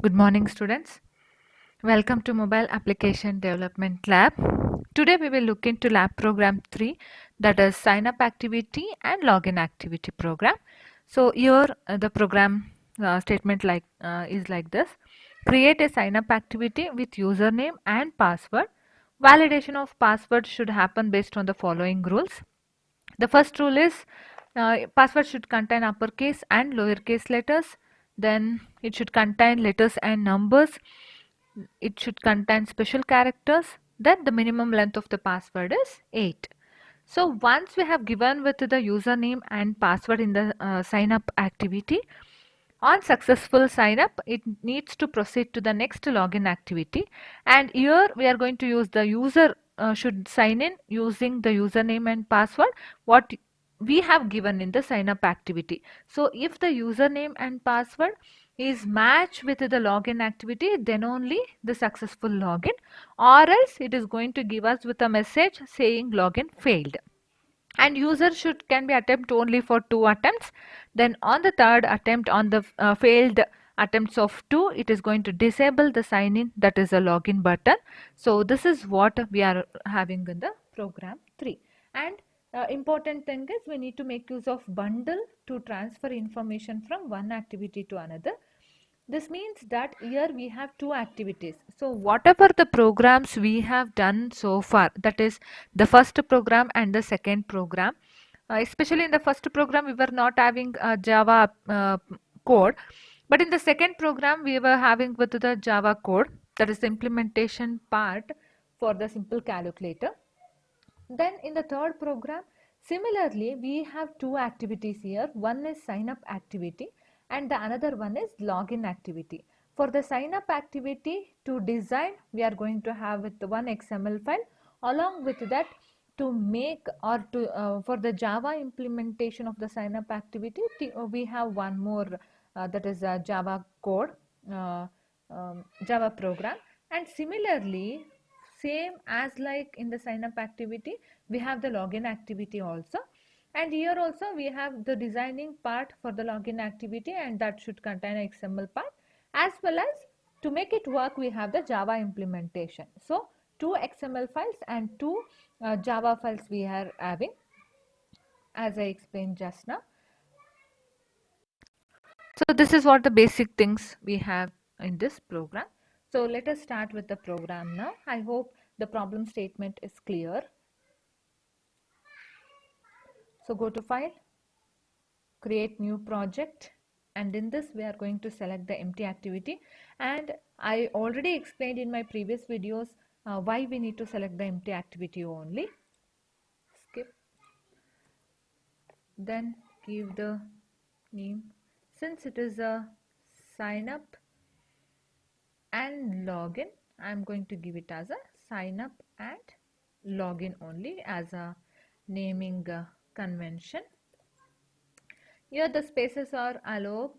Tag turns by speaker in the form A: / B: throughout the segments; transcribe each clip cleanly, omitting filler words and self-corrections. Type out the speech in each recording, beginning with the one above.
A: Good morning, students. Welcome to Mobile Application Development Lab. Today we will look into lab program 3, that is sign up activity and login activity program. So here the program statement is like this. Create a sign up activity with username and password. Validation of password should happen based on the following rules. The first rule is password should contain uppercase and lowercase letters. Then it should contain letters and numbers. It should contain special characters. Then the minimum length of the password is 8. So once we have given with the username and password in the sign up activity, on successful sign up, it needs to proceed to the next login activity. And here we are going to use the user should sign in using the username and password what we have given in the sign up activity. So if the username and password is matched with the login activity, then only the successful login, or else it is going to give us with a message saying login failed. And user should can be attempt only for 2 attempts. Then on the third attempt, on the failed attempts of 2, it is going to disable the sign in, that is a login button. So this is what we are having in the program 3. And important thing is we need to make use of bundle to transfer information from one activity to another. This means that here we have two activities. So whatever the programs we have done so far, that is the first program and the second program, especially in the first program we were not having Java code, but in the second program we were having with the Java code, that is the implementation part for the simple calculator. Then in the third program, similarly, we have two activities here. One is sign up activity and the another one is login activity. For the sign up activity to design, we are going to have with one XML file. Along with that, to make or to for the Java implementation of the sign up activity, we have one more that is a Java code, uh, Java program. And similarly, same as like in the sign up activity, we have the login activity also. And here also we have the designing part for the login activity, and that should contain XML part, as well as to make it work we have the Java implementation. So two XML files and two Java files we are having, as I explained just now. So this is what the basic things we have in this program. So let us start with the program now. I hope the problem statement is clear. So go to file, create new project, and in this we are going to select the empty activity. And I already explained in my previous videos why we need to select the empty activity only. Skip. Then give the name. Since it is a sign up and login, I am going to give it as a sign up and login only as a naming convention. Here the spaces are allowed,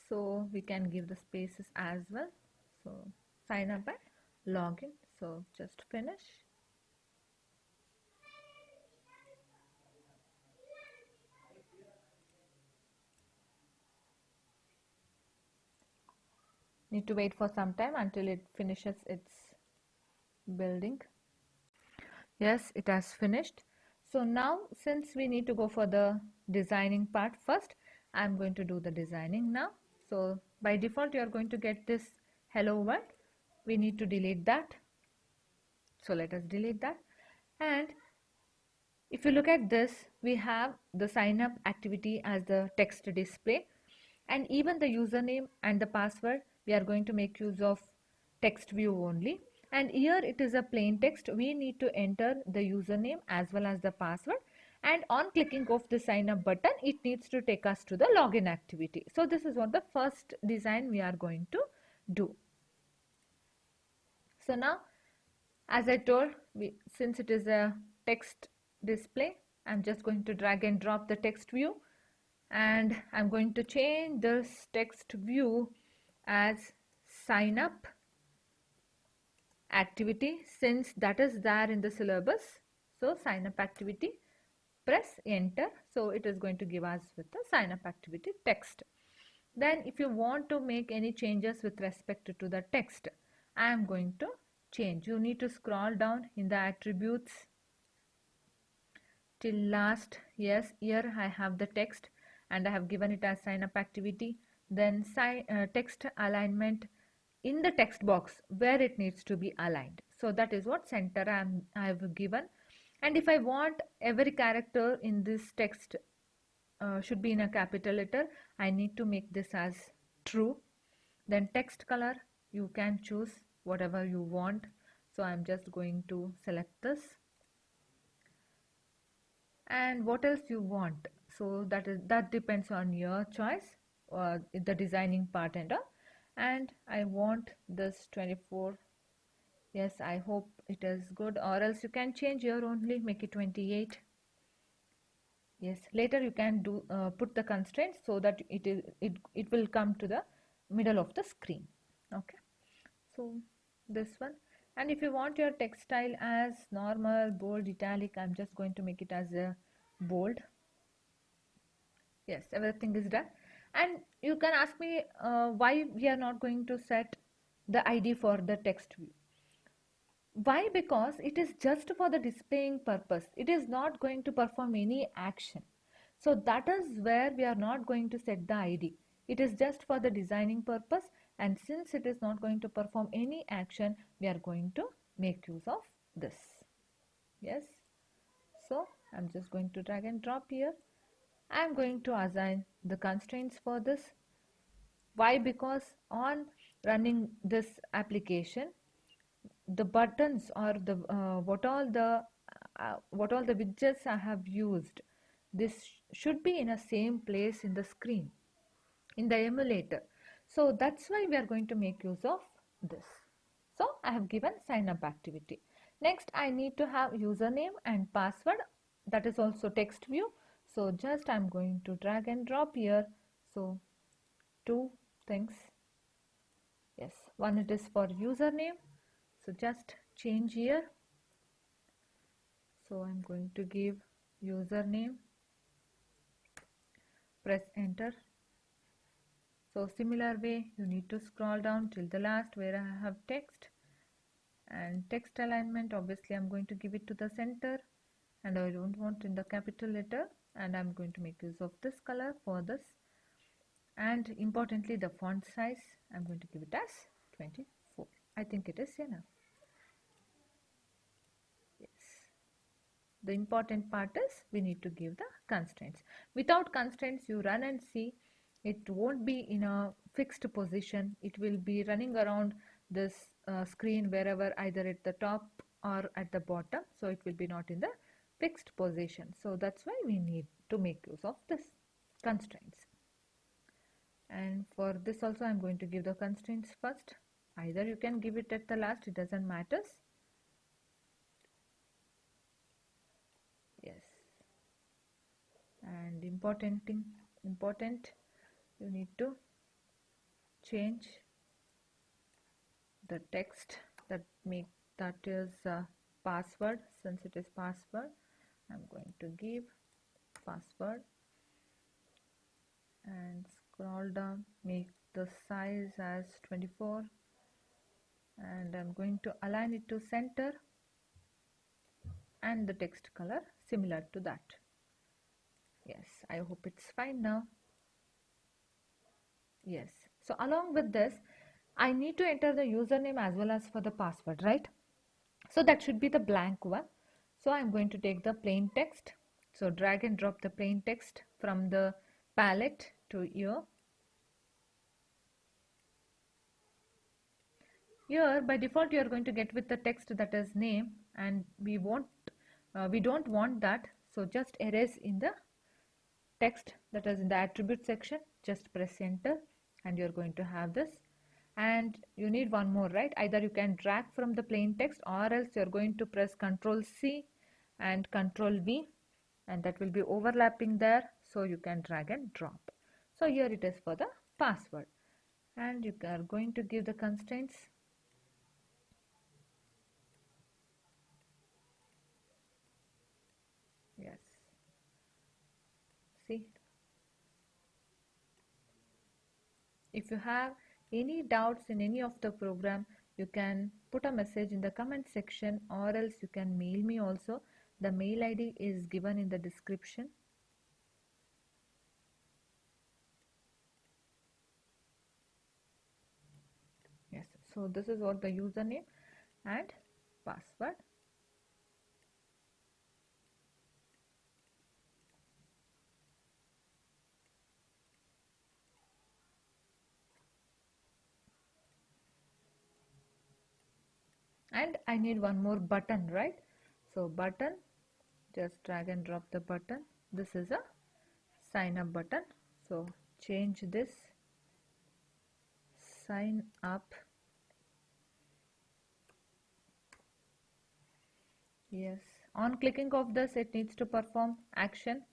A: so we can give the spaces as well. So sign up and login. So just finish. Need to wait for some time until it finishes its building. Yes, it has finished. So now since we need to go for the designing part first, I'm going to do the designing now. So by default you are going to get this hello world. We need to delete that. So let us delete that. And if you look at this, we have the sign up activity as the text display, and even the username and the password we are going to make use of text view only. And here it is a plain text. We need to enter the username as well as the password, and on clicking of the sign up button it needs to take us to the login activity. So this is what the first design we are going to do. So now, as I told, since it is a text display, I'm just going to drag and drop the text view, and I'm going to change this text view as sign up activity, since that is there in the syllabus. So sign up activity, press enter. So it is going to give us with the sign up activity text. Then if you want to make any changes with respect to the text, I am going to change. You need to scroll down in the attributes till last. Yes, here I have the text and I have given it as sign up activity. Then text alignment in the text box where it needs to be aligned. So that is what center I have given. And if I want every character in this text should be in a capital letter, I need to make this as true. Then text color, you can choose whatever you want. So I'm just going to select this. And what else you want, so that depends on your choice, the designing part and all. And I want this 24. Yes, I hope it is good, or else you can change here only, make it 28. Yes, later you can do put the constraints so that it will come to the middle of the screen. Okay, so this one. And if you want your text style as normal, bold, italic, I'm just going to make it as a bold. Yes, everything is done. And you can ask me why we are not going to set the ID for the text view. Why? Because it is just for the displaying purpose. It is not going to perform any action. So that is where we are not going to set the ID. It is just for the designing purpose, and since it is not going to perform any action, we are going to make use of this. Yes. So I'm just going to drag and drop here. I'm going to assign the constraints for this. Why? Because on running this application, the buttons or the what all the widgets I have used, this should be in a same place in the screen in the emulator. So that's why we are going to make use of this. So I have given sign up activity. Next, I need to have username and password. That is also text view. So just I'm going to drag and drop here. So two things. Yes, one it is for username. So just change here. So I'm going to give username, press enter. So similar way, you need to scroll down till the last where I have text. And text alignment, obviously I'm going to give it to the center, and I don't want in the capital letter, and I'm going to make use of this color for this. And importantly, the font size, I'm going to give it as 24. I think it is enough. Yes. The important part is we need to give the constraints. Without constraints, you run and see, it won't be in a fixed position. It will be running around this screen wherever, either at the top or at the bottom. So it will be not in the fixed position. So that's why we need to make use of this constraints. And for this also, I'm going to give the constraints first. Either you can give it at the last, it doesn't matter. Yes. And important, you need to change the text that is password. Since it is password, I'm going to give password and scroll down, make the size as 24, and I'm going to align it to center, and the text color similar to that. Yes, I hope it's fine now. Yes, so along with this, I need to enter the username as well as for the password, right? So that should be the blank one. So I'm going to take the plain text. So drag and drop the plain text from the palette to here. Here by default you are going to get with the text that is name, and we don't want that. So just erase in the text that is in the attribute section. Just press enter and you're going to have this. And you need one more, right? Either you can drag from the plain text, or else you're going to press Ctrl C and Ctrl V, and that will be overlapping there, so you can drag and drop. So here it is for the password, and you are going to give the constraints. Yes, see, If you have any doubts in any of the program, you can put a message in the comment section, or else you can mail me also. The mail ID is given in the description. Yes, so this is what the username and password. And I need one more button, right? So button, just drag and drop the button. This is a sign up button. So change this, sign up. Yes, on clicking of this, it needs to perform action.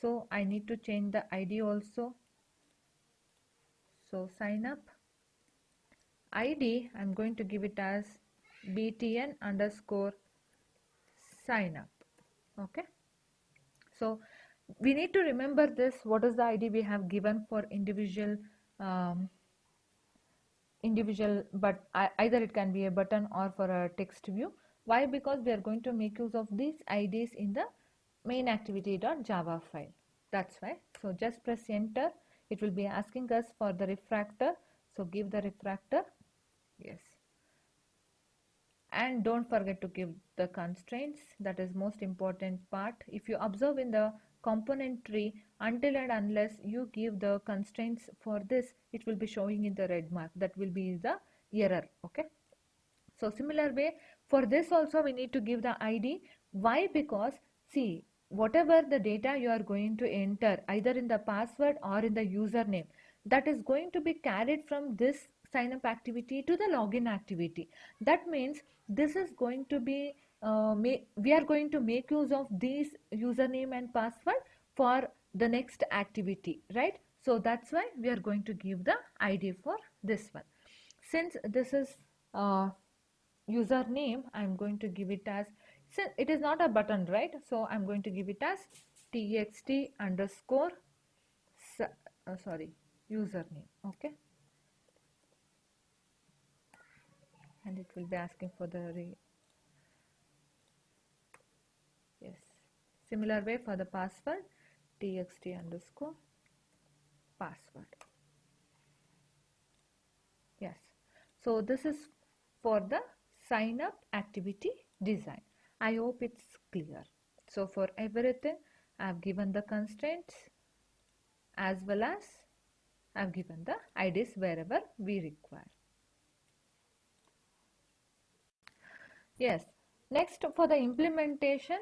A: So I need to change the ID also. So sign up ID, I'm going to give it as btn underscore sign up. Okay, so we need to remember this. What is the ID we have given for um, individual, but either it can be a button or for a text view. Why? Because we are going to make use of these IDs in the main activity.java file. That's why. So just press enter. It will be asking us for the refactor. So give the refactor. Yes. And don't forget to give the constraints. That is most important part. If you observe in the component tree, until and unless you give the constraints for this, it will be showing in the red mark. That will be the error. Okay, so similar way, for this also we need to give the ID. Why? Because see, whatever the data you are going to enter either in the password or in the username, that is going to be carried from this sign up activity to the login activity. That means this is going to be we are going to make use of these username and password for the next activity, right? So that's why we are going to give the ID for this one. Since this is username, I'm going to give it as, since it is not a button, right? So I'm going to give it as txt underscore sorry, username. Okay, and it will be asking for the yes, similar way for the password, txt underscore password. Yes, so this is for the sign up activity design. I hope it's clear. So for everything I've given the constraints, as well as I've given the IDs wherever we require. Yes, next for the implementation,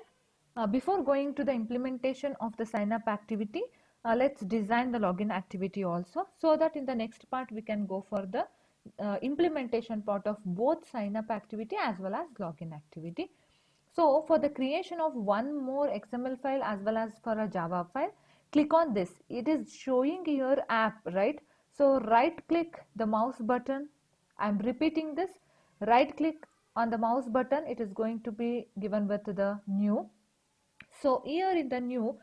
A: before going to the implementation of the sign up activity, let's design the login activity also, so that in the next part we can go for the implementation part of both sign up activity as well as login activity. So for the creation of one more XML file as well as for a Java file, click on this. It is showing your app, right? So right click the mouse button. I'm repeating this. Right click on the mouse button. It is going to be given with the new. So here in the new,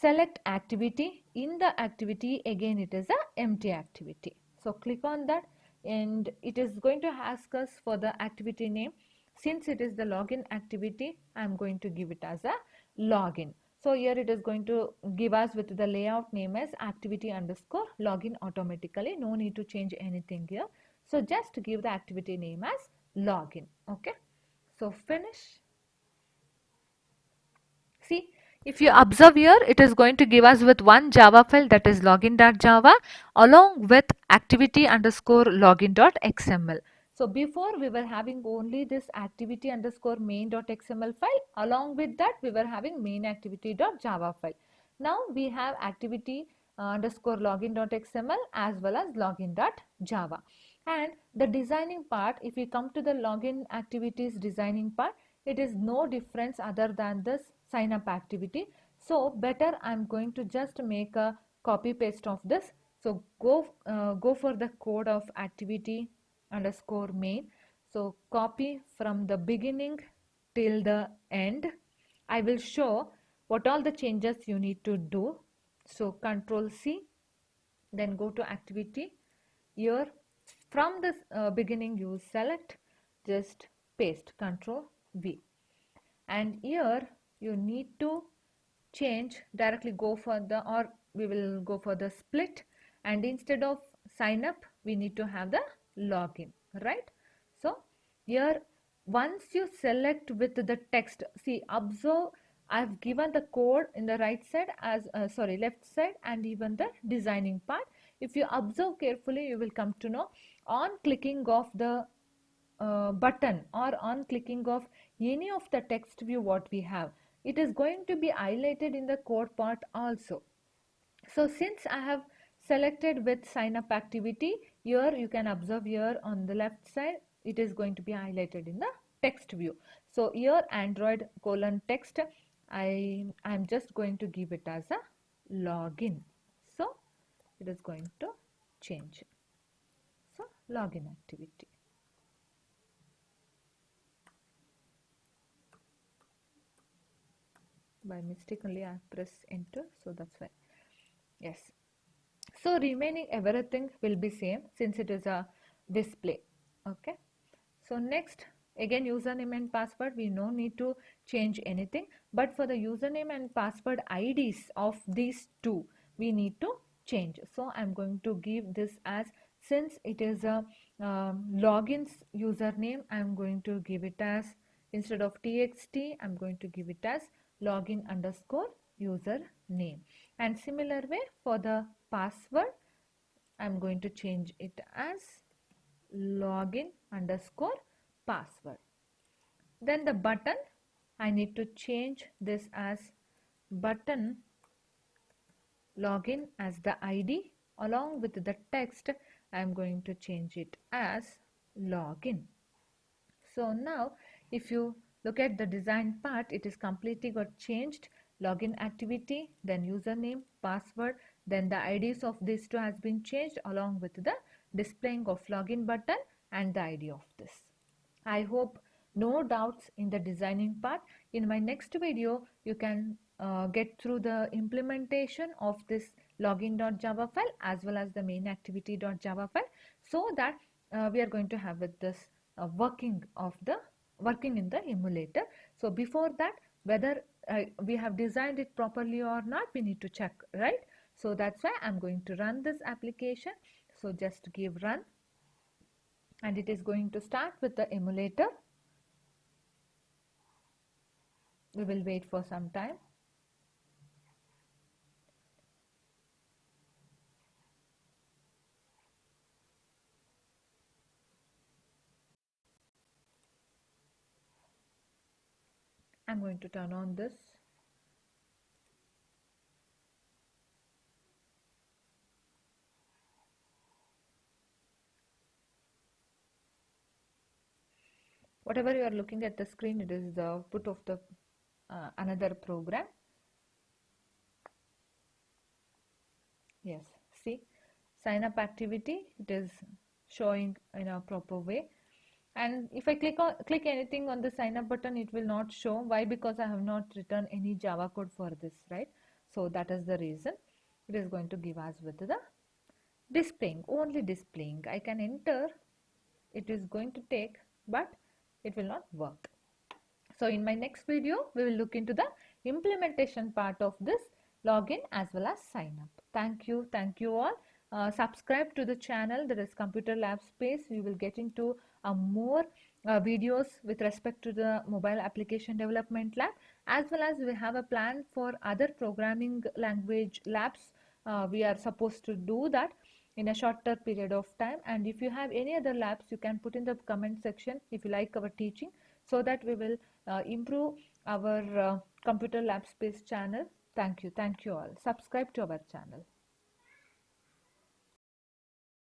A: select activity. In the activity, again it is a empty activity. So click on that, and it is going to ask us for the activity name. Since it is the login activity, I am going to give it as a login. So here it is going to give us with the layout name as activity underscore login automatically. No need to change anything here. So just give the activity name as login. Okay. So finish. See, if you observe here, it is going to give us with one Java file, that is login.java, along with activity underscore login.xml. So before we were having only this activity underscore main.xml file. Along with that we were having main activity.java file. Now we have activity underscore login.xml as well as login.java. And the designing part, if we come to the login activities designing part, it is no difference other than this sign up activity. So better I'm going to just make a copy paste of this. So go for the code of activity underscore main. So copy from the beginning till the end. I will show what all the changes you need to do. So Control C, then go to activity here from this beginning you select, just paste Ctrl V, and here you need to change, directly go for the, or we will go for the split, and instead of sign up we need to have the login, right? So here once you select with the text, see, observe, I've given the code in the right side as left side, and even the designing part. If you observe carefully, you will come to know, on clicking of the button or on clicking of any of the text view what we have, it is going to be highlighted in the code part also. So since I have selected with sign up activity, here you can observe, here on the left side it is going to be highlighted in the text view. So here Android colon text, I'm just going to give it as a login. So it is going to change. So login activity. By mistake only I press enter, so that's why. Yes, so remaining everything will be same since it is a display. Okay, so next, again username and password, we no need to change anything, but for the username and password IDs of these two we need to change. So I'm going to give this as, since it is a logins username, I'm going to give it as, instead of txt, I'm going to give it as login underscore username. And similar way for the password, I'm going to change it as login underscore password. Then the button, I need to change this as button login as the ID, along with the text I am going to change it as login. So now if you look at the design part, it is completely got changed. Login activity, then username, password, then the IDs of these two has been changed, along with the displaying of login button and the ID of this. I hope no doubts in the designing part. In my next video, you can get through the implementation of this login.java file as well as the main activity.java file, so that we are going to have with this working in the emulator. So before that, whether we have designed it properly or not, we need to check, right? So that's why I'm going to run this application. So just give run, and it is going to start with the emulator. We will wait for some time. I'm going to turn on this. Whatever you are looking at the screen, it is the output of the another program. Yes, see, sign up activity, it is showing in a proper way. And if I click anything on the sign up button, it will not show. Why? Because I have not written any Java code for this, right? So that is the reason. It is going to give us with the displaying, only displaying. I can enter, it is going to take, but it will not work. So in my next video, we will look into the implementation part of this login as well as sign up. Thank you all. Subscribe to the channel, that is Computer Lab Space. We will get into more videos with respect to the mobile application development lab, as well as we have a plan for other programming language labs. We are supposed to do that in a shorter period of time. And if you have any other labs, you can put in the comment section if you like our teaching, so that we will improve our computer lab space channel. Thank you all. Subscribe to our channel.